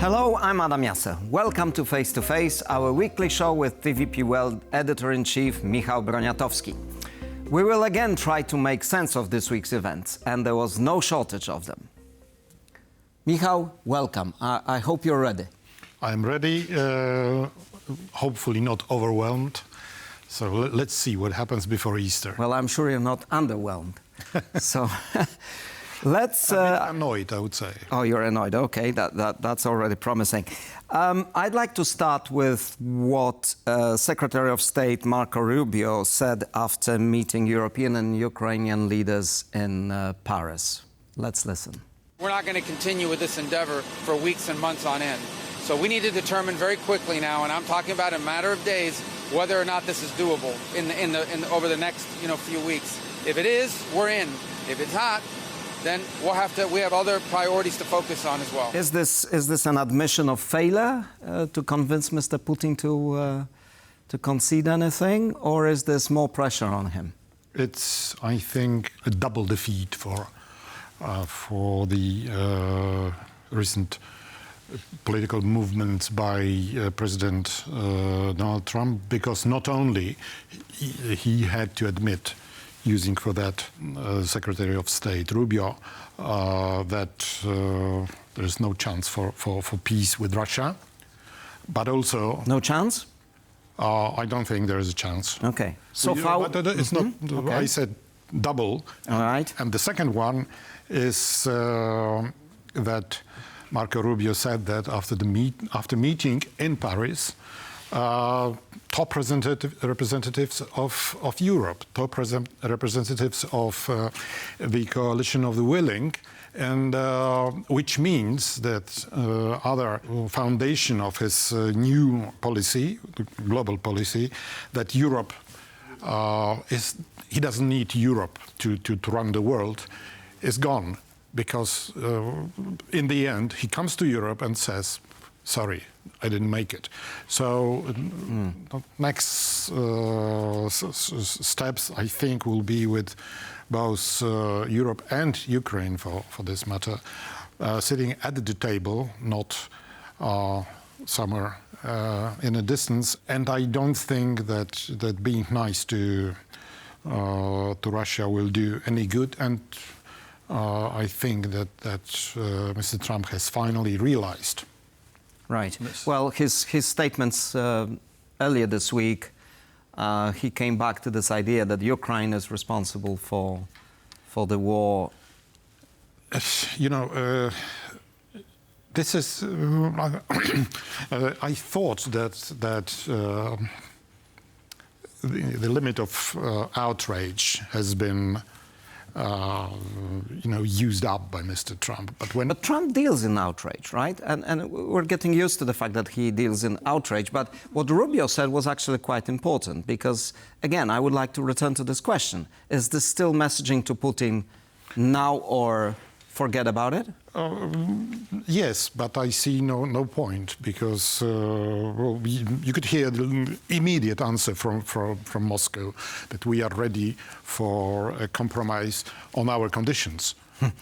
Hello, I'm Adam Jasser. Welcome to Face to Face, our weekly show with TVP World Editor-in-Chief Michał Broniatowski. We will again try to make sense of this week's events, and there was no shortage of them. Michał, welcome. I hope you're ready. I'm ready, hopefully not overwhelmed. So let's see what happens before Easter. Well, I'm sure you're not underwhelmed. So let's... I'm annoyed, I would say. Oh, you're annoyed. Okay, that's already promising. I'd like to start with what Secretary of State Marco Rubio said after meeting European and Ukrainian leaders in Paris. Let's listen. We're not going to continue with this endeavor for weeks and months on end. So we need to determine very quickly now, and I'm talking about in a matter of days, whether or not this is doable over the next few weeks. If it is, we're in. If it's not, then we have other priorities to focus on as well. Is this an admission of failure to convince Mr. Putin to concede anything, or is this more pressure on him? It's, I think, a double defeat for the recent political movements by President Donald Trump, because not only he had to admit, using for that Secretary of State Rubio, that there is no chance for peace with Russia, but also... No chance? I don't think there is a chance. Okay. So far... But it's not... Okay. I said double. All right. And the second one is that Marco Rubio said that after meeting in Paris, top representatives of Europe, top representatives of the coalition of the willing, and which means that other foundation of his new policy, global policy, that Europe he doesn't need Europe to run the world, is gone. Because in the end, he comes to Europe and says, sorry, I didn't make it. So next steps, I think, will be with both Europe and Ukraine, for this matter, sitting at the table, not somewhere in a distance. And I don't think that being nice to Russia will do any good. And I think that Mr. Trump has finally realized. Right. Yes. Well, his statements earlier this week, he came back to this idea that Ukraine is responsible for the war. This is... I thought that the limit of outrage has been used up by Mr. Trump. But Trump deals in outrage, right? And we're getting used to the fact that he deals in outrage. But what Rubio said was actually quite important because, again, I would like to return to this question. Is this still messaging to Putin now or forget about it? Yes, but I see no point because you could hear the immediate answer from Moscow that we are ready for a compromise on our conditions.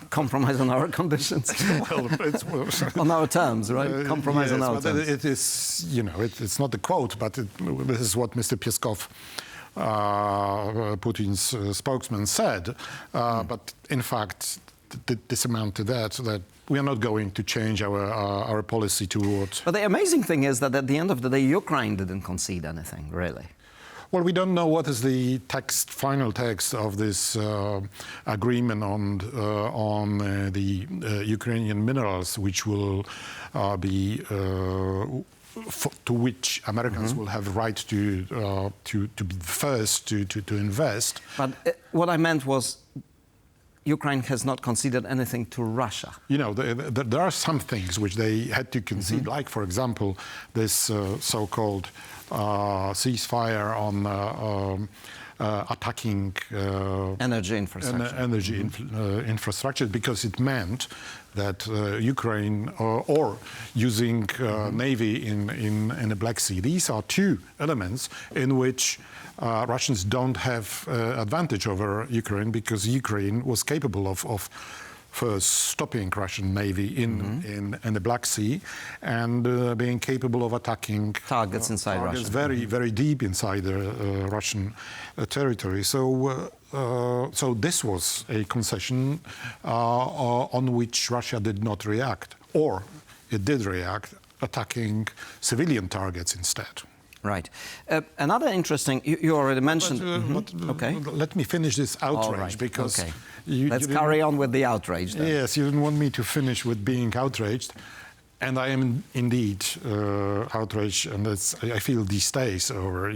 Compromise on our conditions? Well, on our terms, right? Compromise on our terms. It is, it's not a quote, but this is what Mr. Peskov, Putin's spokesman, said. But in fact, this amount to that we are not going to change our policy towards... But the amazing thing is that at the end of the day, Ukraine didn't concede anything, really. Well, we don't know what is the final text of this agreement on the Ukrainian minerals, which will be... to which Americans will have the right to be first to invest. But what I meant was Ukraine has not conceded anything to Russia. There are some things which they had to concede, like, for example, this so-called ceasefire on attacking energy infrastructure. Infrastructure, because it meant that Ukraine or using navy in the Black Sea. These are two elements in which Russians don't have advantage over Ukraine, because Ukraine was capable of first stopping Russian Navy in the Black Sea and being capable of attacking targets inside Russia. Very, very deep inside the Russian territory. So this was a concession on which Russia did not react, or it did react, attacking civilian targets instead. Right. Another interesting, you already mentioned... But let me finish this outrage, because... Okay. Let's carry on with the outrage then. Yes, you didn't want me to finish with being outraged. And I am indeed outraged, and I feel these days over.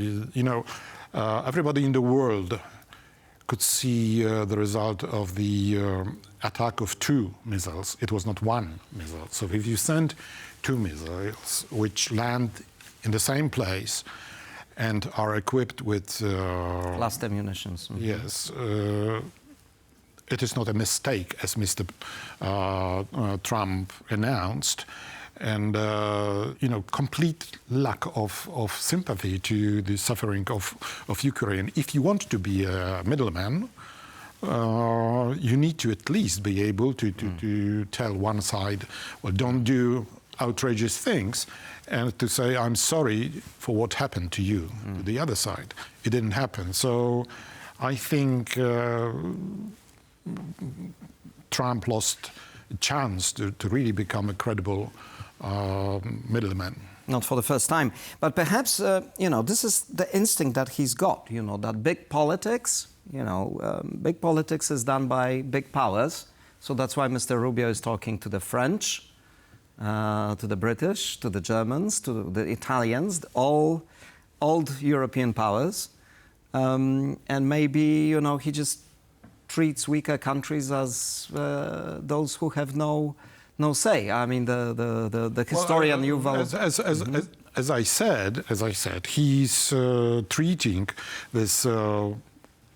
Everybody in the world could see the result of the attack of 2 missiles. It was not 1 missile. So if you send 2 missiles which land in the same place and are equipped with... cluster munitions. Yes. It is not a mistake, as Mr. Trump announced, and complete lack of sympathy to the suffering of Ukraine. If you want to be a middleman, you need to at least be able to tell one side, well, don't do outrageous things, and to say, I'm sorry for what happened to you, to the other side. It didn't happen. So I think Trump lost a chance to really become a credible middleman. Not for the first time. But perhaps, this is the instinct that he's got, that big politics, big politics is done by big powers. So that's why Mr. Rubio is talking to the French, to the British, to the Germans, to the Italians, all old European powers. And maybe, he just treats weaker countries as those who have no say. I mean, the historian Yuval... As I said, he's treating this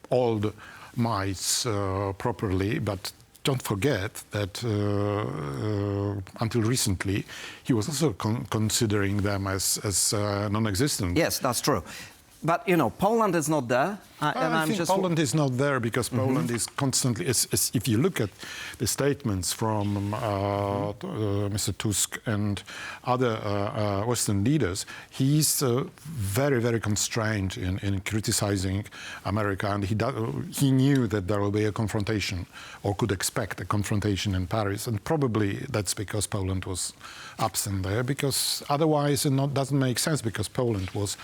old mites properly, but don't forget that until recently, he was also considering them as non-existent. Yes, that's true. But, Poland is not there. I think Poland is not there because Poland is constantly... if you look at the statements from Mr. Tusk and other Western leaders, he's very, very constrained in criticizing America. And he knew that there will be a confrontation, or could expect a confrontation in Paris. And probably that's because Poland was absent there, because otherwise it doesn't make sense, because Poland was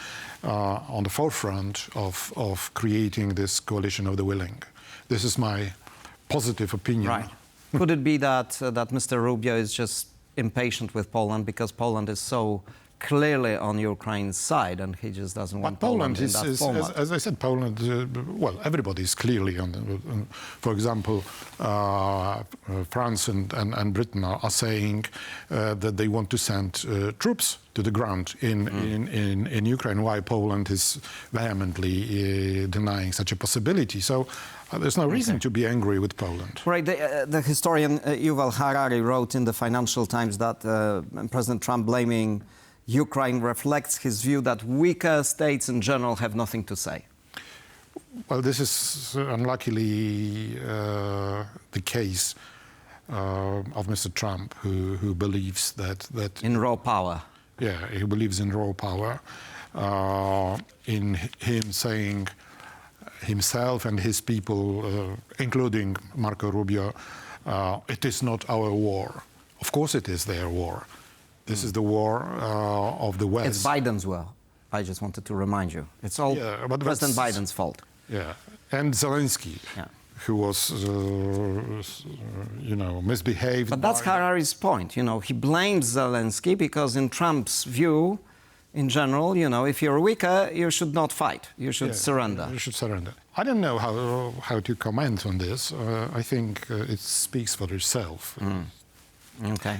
on the forefront of creating this coalition of the willing. This is my positive opinion. Right. Could it be that Mr. Rubio is just impatient with Poland because Poland is so clearly on Ukraine's side and he just doesn't want Poland in that format? As I said, Poland, well, everybody is clearly on for example, France and Britain are saying that they want to send troops to the ground in Ukraine, while Poland is vehemently denying such a possibility. So there's no reason to be angry with Poland. Right. The historian Yuval Harari wrote in the Financial Times that President Trump blaming Ukraine reflects his view that weaker states in general have nothing to say. Well, this is unluckily the case of Mr. Trump, who believes that in raw power. Yeah, he believes in raw power. In him saying himself and his people, including Marco Rubio, it is not our war. Of course it is their war. This is the war of the West. It's Biden's war. I just wanted to remind you. It's all President Biden's fault. Yeah, and Zelensky, who was, misbehaved. But that's Harari's point. He blames Zelensky because in Trump's view, in general, if you're weaker, you should not fight. You should surrender. You should surrender. I don't know how to comment on this. I think it speaks for itself. Okay.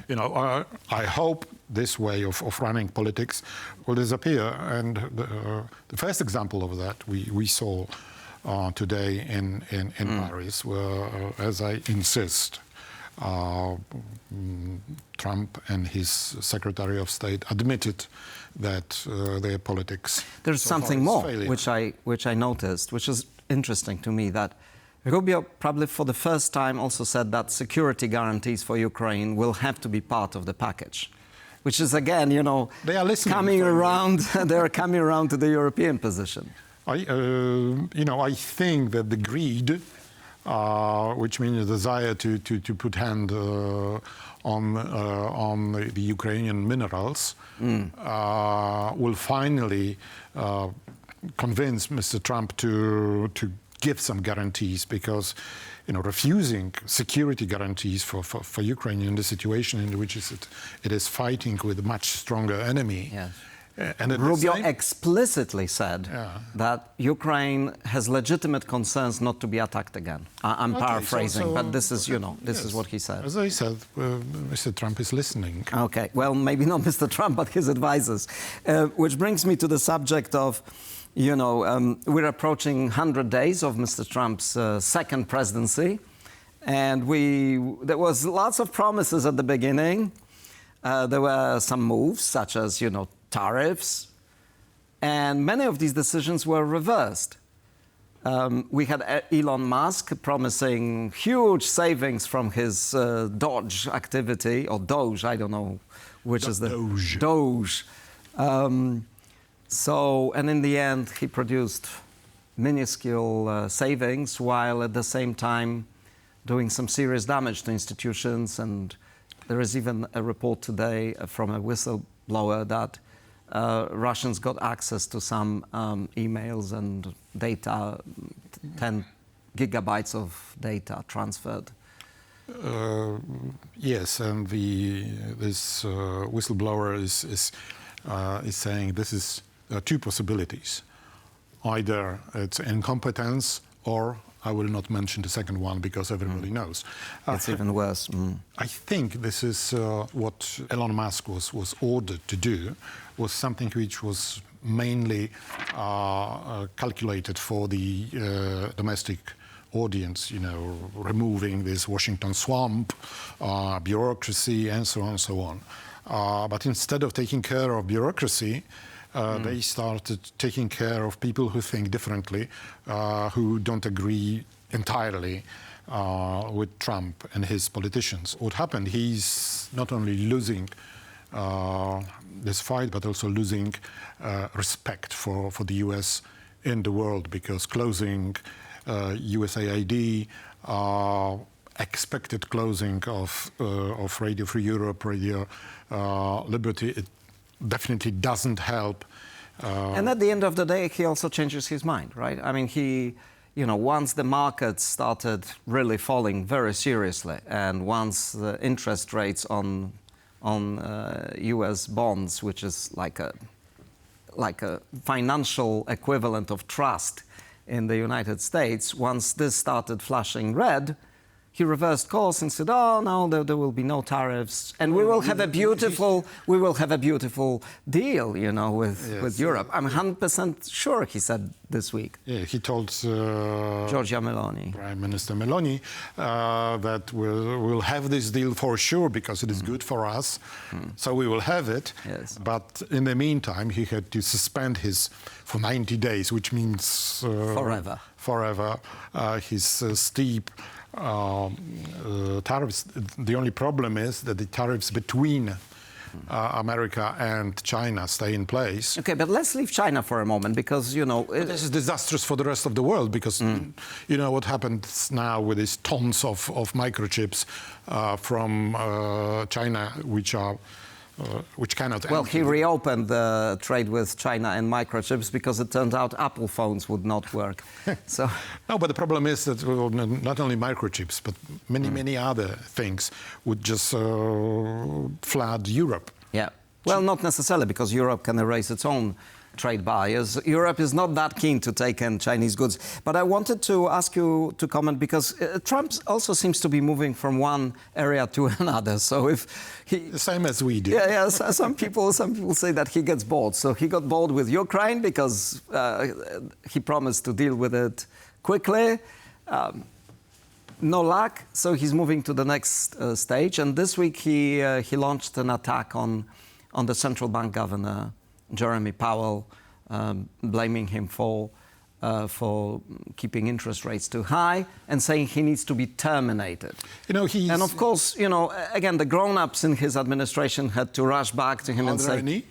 I hope this way of running politics will disappear. And the first example of that we saw today in Paris, where, as I insist, Trump and his Secretary of State admitted that their politics... There's something more, which I noticed, which is interesting to me, that Rubio probably for the first time also said that security guarantees for Ukraine will have to be part of the package, which is again, they are listening, coming around. They are coming around to the European position. I think that the greed, which means the desire to put hand on the Ukrainian minerals, will finally convince Mr. Trump to give some guarantees, because refusing security guarantees for Ukraine in the situation in which it is fighting with a much stronger enemy. Yes. And Rubio explicitly said that Ukraine has legitimate concerns not to be attacked again. I'm paraphrasing, but this is, this is what he said. As I said, Mr. Trump is listening. Okay, well, maybe not Mr. Trump, but his advisors. Which brings me to the subject of, we're approaching 100 days of Mr. Trump's second presidency. And there was lots of promises at the beginning. There were some moves, such as, tariffs, and many of these decisions were reversed. We had Elon Musk promising huge savings from his Doge activity, or Doge, I don't know which is the... Doge. And in the end, he produced minuscule savings, while at the same time doing some serious damage to institutions. And there is even a report today from a whistleblower that Russians got access to some emails and data, 10 gigabytes of data transferred. Yes, and this whistleblower is saying this is two possibilities. Either it's incompetence, or I will not mention the second one because everybody knows. It's even worse. I think this is what Elon Musk was ordered to do, was something which was mainly calculated for the domestic audience, removing this Washington swamp, bureaucracy, and so on and so on. But instead of taking care of bureaucracy, they started taking care of people who think differently, who don't agree entirely with Trump and his politicians. What happened, he's not only losing this fight, but also losing respect for the US in the world, because closing USAID, expected closing of Radio Free Europe, Radio Liberty, it definitely doesn't help. And at the end of the day, he also changes his mind, right? I mean, once the markets started really falling very seriously, and once the interest rates on U.S. bonds, which is like a financial equivalent of trust in the United States, once this started flashing red, he reversed course and said, "Oh no, there will be no tariffs, and we will have a beautiful deal, with Europe." I'm 100% sure he said this week. Yeah, he told Giorgia Meloni, Prime Minister Meloni, that we'll have this deal for sure because it is good for us. So we will have it. Yes. But in the meantime, he had to suspend for 90 days, which means forever. His steep tariffs. The only problem is that the tariffs between America and China stay in place. Okay, but let's leave China for a moment, because this is disastrous for the rest of the world, because what happens now with these tons of microchips from China, which cannot. Well, he reopened the trade with China and microchips because it turned out Apple phones would not work. So no, but the problem is that not only microchips, but many other things would just flood Europe. Yeah. Well, not necessarily, because Europe can erase its own trade barriers. Europe is not that keen to take in Chinese goods. But I wanted to ask you to comment, because Trump also seems to be moving from one area to another. So if he... The same as we do. Yeah. Some people say that he gets bored. So he got bored with Ukraine because he promised to deal with it quickly. No luck, so he's moving to the next stage. And this week he launched an attack on the central bank governor, Jeremy Powell, blaming him for for keeping interest rates too high and saying he needs to be terminated. You know, and of course, you know, again, the grown-ups in his administration had to rush back to him and say, any?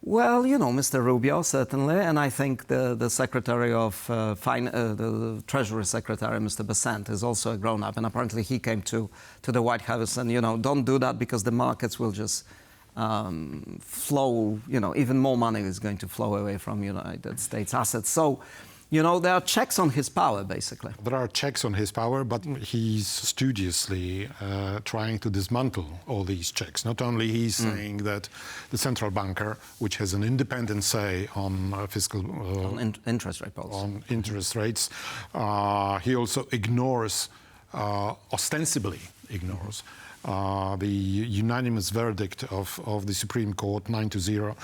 well, you know, Mr. Rubio, certainly, and I think the Secretary of the Treasury Secretary, Mr. Besant, is also a grown-up, and apparently he came to the White House and, you know, don't do that because the markets will just flow, you know, even more money is going to flow away from United States assets. So, you know, there are checks on his power, basically. There are checks on his power, but he's studiously trying to dismantle all these checks. Not only he's saying that the central banker, which has an independent say on fiscal... on interest rate policy. On interest rates, he also ignores, ostensibly ignores, the unanimous verdict of the Supreme Court, 9-0,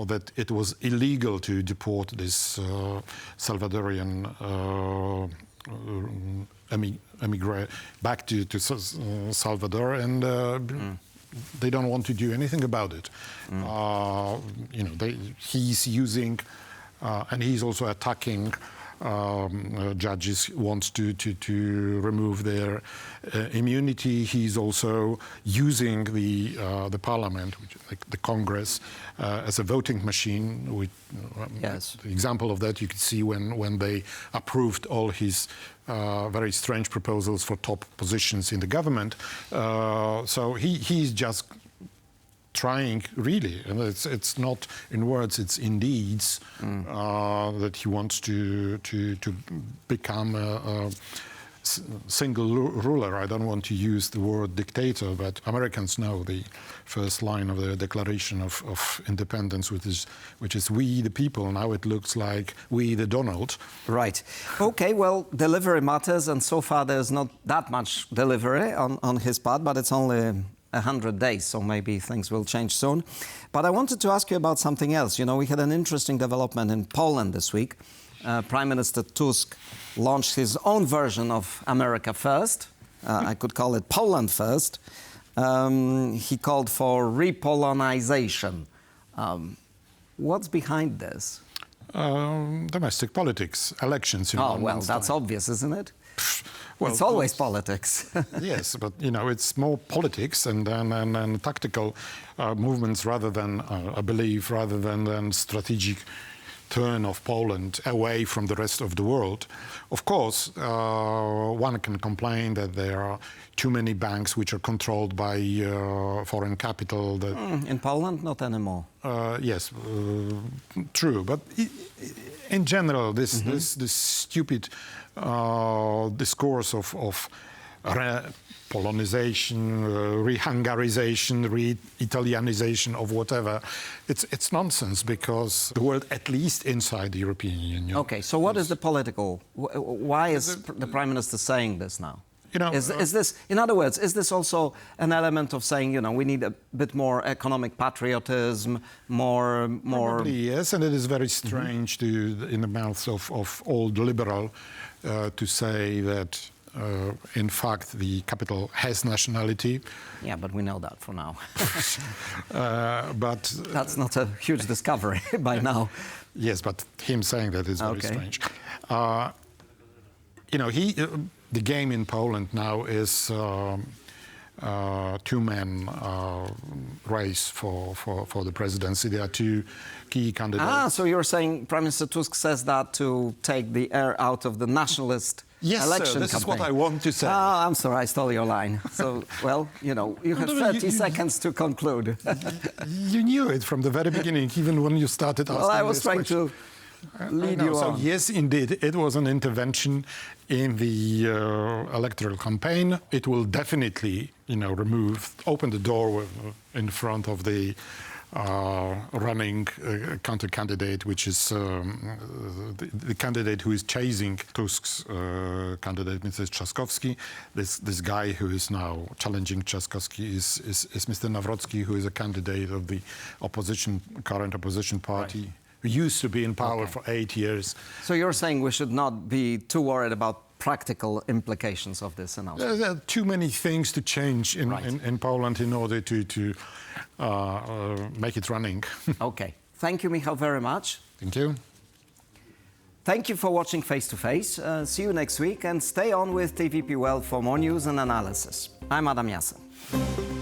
that it was illegal to deport this Salvadorian emigre back to Salvador, and they don't want to do anything about it. You know, he's using, and he's also attacking judges wants to remove their immunity. He's also using the parliament, which, like the Congress, as a voting machine. Yes. The example of that you could see when they approved all his very strange proposals for top positions in the government. So he's just trying, really, and it's not in words, it's in deeds, that he wants to become a single ruler. I don't want to use the word dictator, but Americans know the first line of the Declaration of Independence, which is "We the people." Now it looks like "We the Donald." Right. Okay, well, delivery matters, and so far there's not that much delivery on his part, but it's only 100 days, so maybe things will change soon. But I wanted to ask you about something else. You know, we had an interesting development in Poland this week. Prime Minister Tusk launched his own version of America First. I could call it Poland First. He called for repolonization. What's behind this? Domestic politics, elections. Oh, well, that's obvious, isn't it? Well, it's always politics. Yes, but you know, it's more politics and tactical movements rather than, I believe, rather than strategic turn of Poland away from the rest of the world. Of course, one can complain that there are too many banks which are controlled by foreign capital. That, in Poland, not anymore. Yes, true. But in general, this stupid discourse of Polonization, re-Hungarization, re-Italianization of whatever, it's nonsense, because the world, at least inside the European Union... Okay, so what is the political... Why is the Prime Minister saying this now? You know, is this, in other words, is this also an element of saying, you know, we need a bit more economic patriotism, more... Probably, yes, and it is very strange in the mouths of old liberal to say that in fact the capital has nationality. Yeah, but we know that for now. But that's not a huge discovery by now. Yes, but him saying that is very strange. You know, the game in Poland now is two-man race for the presidency. There are two key candidates. So you're saying Prime Minister Tusk says that to take the air out of the nationalist election this campaign. is what I want to say. I'm sorry, I stole your line. So, well, you know, you have 30 seconds to conclude. You knew it from the very beginning, even when you started asking. Well, I was trying to lead you on. So yes, indeed, it was an intervention in the electoral campaign. It will definitely, you know, open the door in front of the running counter-candidate, which is the candidate who is chasing Tusk's candidate, Mr. Trzaskowski. This guy who is now challenging Trzaskowski is Mr. Nawrocki, who is a candidate of the current opposition party. Right. Who used to be in power for 8 years. So you're saying we should not be too worried about practical implications of this announcement? There are too many things to change in Poland in order to make it running. Okay. Thank you, Michał, very much. Thank you. Thank you for watching Face to Face. See you next week and stay on with TVP World for more news and analysis. I'm Adam Jasser.